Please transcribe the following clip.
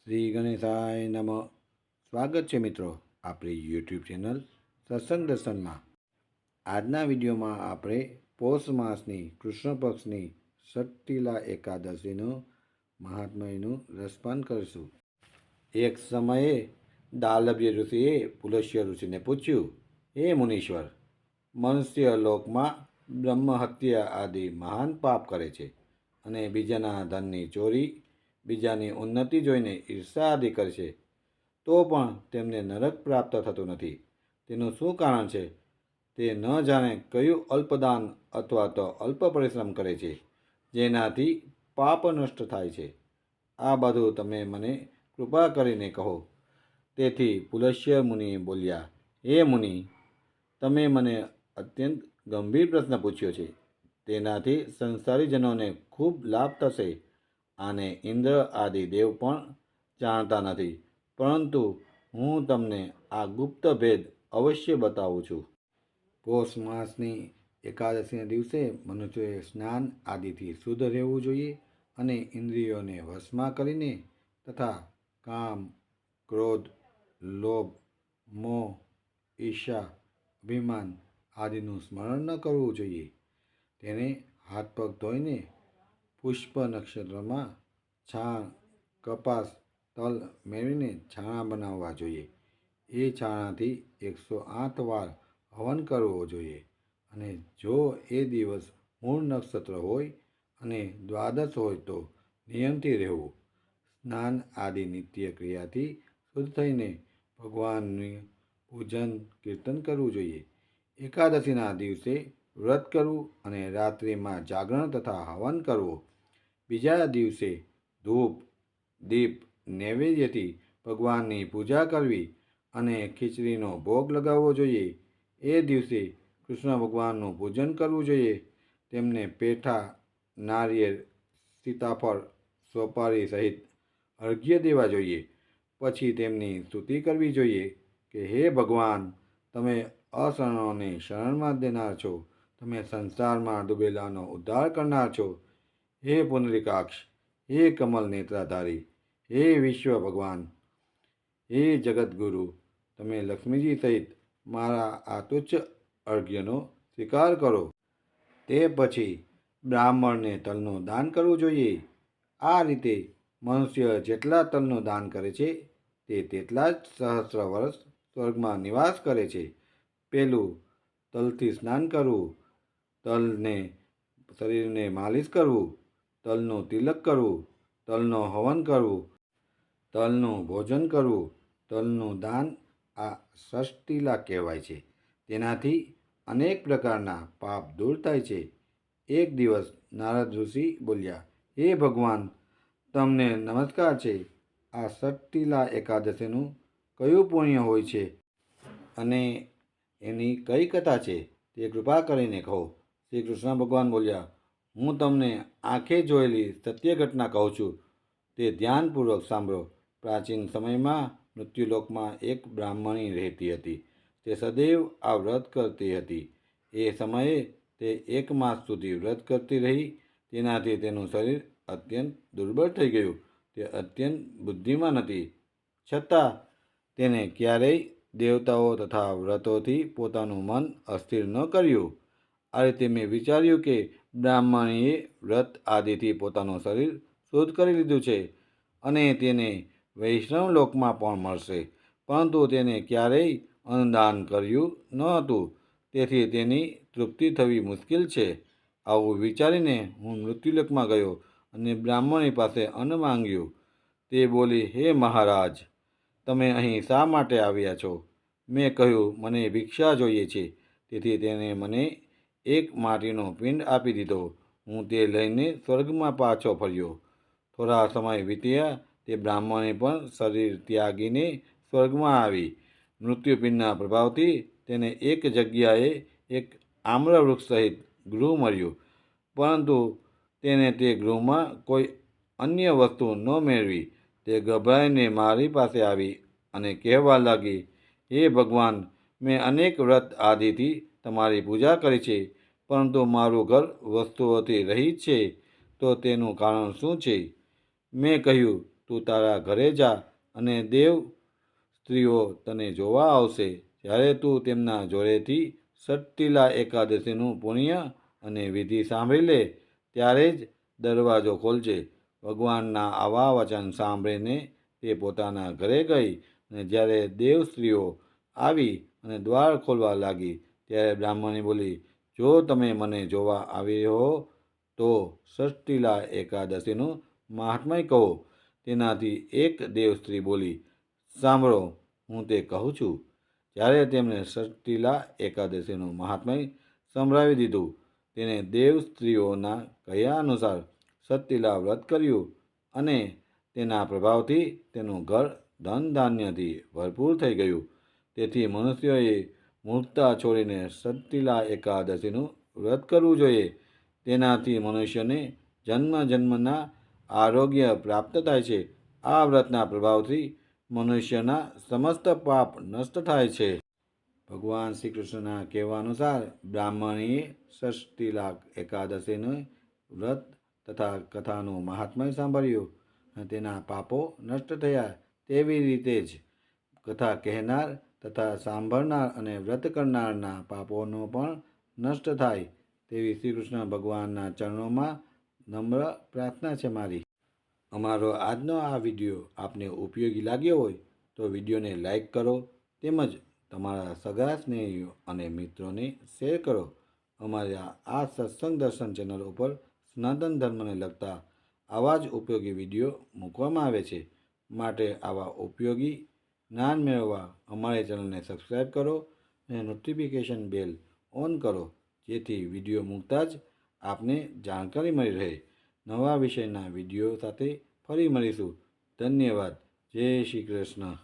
શ્રી ગણેશાય નમઃ. સ્વાગત છે મિત્રો આપણી યુટ્યુબ ચેનલ સત્સંગ દર્શનમાં. આજના વિડીયોમાં આપણે પોષ માસની કૃષ્ણ પક્ષની ષઠ્ઠીલા એકાદશીનું મહાત્મ્યનું રસપાન કરીશું. એક સમયે દાલભ્ય ઋષિએ પુલસ્ય ઋષિને પૂછ્યું, હે મુનીશ્વર, મનુષ્ય લોકમાં બ્રહ્મહત્યા આદિ મહાન પાપ કરે છે અને બીજાના ધનની ચોરી, બીજાની ઉન્નતિ જોઈને ઈર્ષા આદિ કરે છે, તો પણ તેમને નરક પ્રાપ્ત થતું નથી. તેનું શું કારણ છે? તે ન જાણે કયું અલ્પદાન અથવા તો અલ્પ પરિશ્રમ કરે છે, જેનાથી પાપ નષ્ટ થાય છે. આ બધું તમે મને કૃપા કરીને કહો. તેથી પુલસ્ય મુનિ બોલ્યા, હે મુનિ, તમે મને અત્યંત ગંભીર પ્રશ્ન પૂછ્યો છે. તેનાથી સંસારીજનોને ખૂબ લાભ થશે. આને ઇન્દ્ર આદિ દેવ પણ જાણતા નથી, પરંતુ હું તમને આ ગુપ્ત ભેદ અવશ્ય બતાવું છું. પોષ માસની એકાદશીના દિવસે મનુષ્યોએ સ્નાન આદિથી શુદ્ધ રહેવું જોઈએ અને ઇન્દ્રિયોને વશમાં કરીને તથા કામ, ક્રોધ, લોભ, મોહ, ઈર્ષા, અભિમાન આદિનું સ્મરણ ન કરવું જોઈએ. તેને હાથ પગ ધોઈને પુષ્પ નક્ષત્રમાં છાણ, કપાસ, તલ મેળવીને છાણા બનાવવા જોઈએ. એ છાણાથી 108 વાર હવન કરવો જોઈએ. અને જો એ દિવસ મૂળ નક્ષત્ર હોય અને દ્વાદશ હોય તો નિયમથી રહેવું. સ્નાન આદિ નિત્ય ક્રિયાથી શુદ્ધ થઈને ભગવાનનું પૂજન કીર્તન કરવું જોઈએ. એકાદશીના દિવસે વ્રત કરવું અને રાત્રિમાં જાગરણ તથા હવન કરવું. બીજા દિવસે ધૂપ, દીપ, નૈવેદ્યથી ભગવાનની પૂજા કરવી અને ખીચડીનો ભોગ લગાવવો જોઈએ. એ દિવસે કૃષ્ણ ભગવાનનું પૂજન કરવું જોઈએ. તેમને પેઠા, નારિયેળ, સીતાફળ, સોપારી સહિત અર્ઘ્ય દેવા જોઈએ. પછી તેમની સ્તુતિ કરવી જોઈએ કે હે ભગવાન, તમે અશરણોને શરણમાં દેનાર છો. તમે સંસારમાં ડૂબેલાનો ઉદ્ધાર કરનાર છો. હે પુનરીકાક્ષ, હે કમલ નેત્રાધારી, હે વિશ્વ ભગવાન, હે જગતગુરુ, તમે લક્ષ્મીજી સહિત મારા આ તુચ્છ અર્ઘ્યનો સ્વીકાર કરો. તે પછી બ્રાહ્મણને તલનું દાન કરવું જોઈએ. આ રીતે મનુષ્ય જેટલા તલનું દાન કરે છે તે તેટલા જ સહસ્ર વર્ષ સ્વર્ગમાં નિવાસ કરે છે. પેલું, તલથી સ્નાન કરવું, તલને શરીરને માલિશ કરવું, તલનું તિલક કરવું, તલનો હવન કરવું, તલનું ભોજન કરવું, તલનું દાન, આ ષષ્ઠીલા કહેવાય છે. તેનાથી અનેક પ્રકારના પાપ દૂર થાય છે. એક દિવસ નારદ ઋષિ બોલ્યા, હે ભગવાન, તમને નમસ્કાર છે. આ ષષ્ઠીલા એકાદશીનું કયું પુણ્ય હોય છે અને એની કઈ કથા છે, તે કૃપા કરીને કહો. શ્રી કૃષ્ણ ભગવાન બોલ્યા, હું તમને આંખે જોયેલી સત્ય ઘટના કહું છું, તે ધ્યાનપૂર્વક સાંભળો. પ્રાચીન સમયમાં મૃત્યુલોકમાં એક બ્રાહ્મણી રહેતી હતી. તે સદૈવ આ વ્રત કરતી હતી. એ સમયે તે 1 માસ સુધી વ્રત કરતી રહી. તેનાથી તેનું શરીર અત્યંત દુર્બળ થઈ ગયું. તે અત્યંત બુદ્ધિમાન હતી, છતાં તેને ક્યારેય દેવતાઓ તથા વ્રતોથી પોતાનું મન અસ્થિર ન કર્યું. આ રીતે મેં વિચાર્યું કે બ્રાહ્મણીએ વ્રત આદિથી પોતાનું શરીર શુદ્ધ કરી લીધું છે અને તેને વૈષ્ણવ લોકમાં પણ મળશે, પરંતુ તેને ક્યારેય અન્નદાન કર્યું ન હતું, તેથી તેની તૃપ્તિ થવી મુશ્કેલ છે. આવું વિચારીને હું મૃત્યુલોકમાં ગયો અને બ્રાહ્મણી પાસે અન્ન માંગ્યું. તે બોલી, હે મહારાજ, તમે અહીં શા માટે આવ્યા છો? મેં કહ્યું, મને ભિક્ષા જોઈએ છે. તેથી તેને મને એક માટીનો પિંડ આપી દીધો. હું તે લઈને સ્વર્ગમાં પાછો ફર્યો. થોડા સમય વીત્યા. તે બ્રાહ્મણી પણ શરીર ત્યાગીને સ્વર્ગમાં આવી. મૃત્યુપિંડના પ્રભાવથી તેને એક જગ્યાએ એક આમ્ર વૃક્ષ સહિત ગૃહ મળ્યું, પરંતુ તેને તે ગૃહમાં કોઈ અન્ય વસ્તુ ન મેળવી. તે ગભરાઈને મારી પાસે આવી અને કહેવા લાગી, હે ભગવાન, મેં અનેક વ્રત આદિથી તમારી પૂજા કરી છે, પરંતુ મારું ઘર વસ્તુઓથી રહિત છે, તો તેનું કારણ શું છે? મેં કહ્યું, તું તારા ઘરે જા અને દેવ સ્ત્રીઓ તને જોવા આવશે. જ્યારે તું તેમના જોડેથી ષઠ્ઠીલા એકાદશીનું પુણ્ય અને વિધિ સાંભળી લે ત્યારે જ દરવાજો ખોલજે. ભગવાનના આવા વચન સાંભળીને તે પોતાના ઘરે ગઈ અને જ્યારે દેવ સ્ત્રીઓ આવી અને દ્વાર ખોલવા લાગી ત્યારે બ્રાહ્મણી બોલી, જો તમે મને જોવા આવી હો તો ષષ્ઠીલા એકાદશીનું મહાત્મય કહો. તેનાથી એક દેવ સ્ત્રી બોલી, સાંભળો, હું તે કહું છું. જ્યારે તેમણે ષષ્ઠીલા એકાદશીનું મહાત્મય સંભળાવી દીધું, તેને દેવ સ્ત્રીઓના કહ્યા અનુસાર ષષ્ઠીલા વ્રત કર્યું અને તેના પ્રભાવથી તેનું ઘર ધન ધાન્યથી ભરપૂર થઈ ગયું. તેથી મનુષ્યોએ મૂર્ખતા છોડીને ષષ્ઠીલા એકાદશીનું વ્રત કરવું જોઈએ. તેનાથી મનુષ્યને જન્મ જન્મના આરોગ્ય પ્રાપ્ત થાય છે. આ વ્રતના પ્રભાવથી મનુષ્યના સમસ્ત પાપ નષ્ટ થાય છે. ભગવાન શ્રી કૃષ્ણના કહેવા અનુસાર બ્રાહ્મણીએ ષષ્ઠીલા એકાદશીનું વ્રત તથા કથાનું મહાત્મ્ય સાંભળ્યું અને તેના પાપો નષ્ટ થયા. તેવી રીતે જ કથા કહેનાર તથા સાંભળનાર અને વ્રત કરનારના પાપોનો પણ નષ્ટ થાય તેવી શ્રી કૃષ્ણ ભગવાનના ચરણોમાં નમ્ર પ્રાર્થના છે મારી. અમારો આજનો આ વિડીયો આપને ઉપયોગી લાગ્યો હોય તો વિડીયોને લાઈક કરો તેમજ તમારા સગા સ્નેહીઓ અને મિત્રોને શેર કરો. અમારા આ સત્સંગ દર્શન ચેનલ ઉપર સનાતન ધર્મને લગતા આવા જ ઉપયોગી વિડીયો મૂકવામાં આવે છે. માટે આવા ઉપયોગી જ્ઞાન મેળવવા અમારી ચેનલને સબસ્ક્રાઈબ કરો અને નોટિફિકેશન બેલ ઓન કરો, જેથી વિડીયો મૂકતા જ આપને જાણકારી મળી રહે. નવા વિષયના વિડીયો સાથે ફરી મળીશું. ધન્યવાદ. જય શ્રી કૃષ્ણ.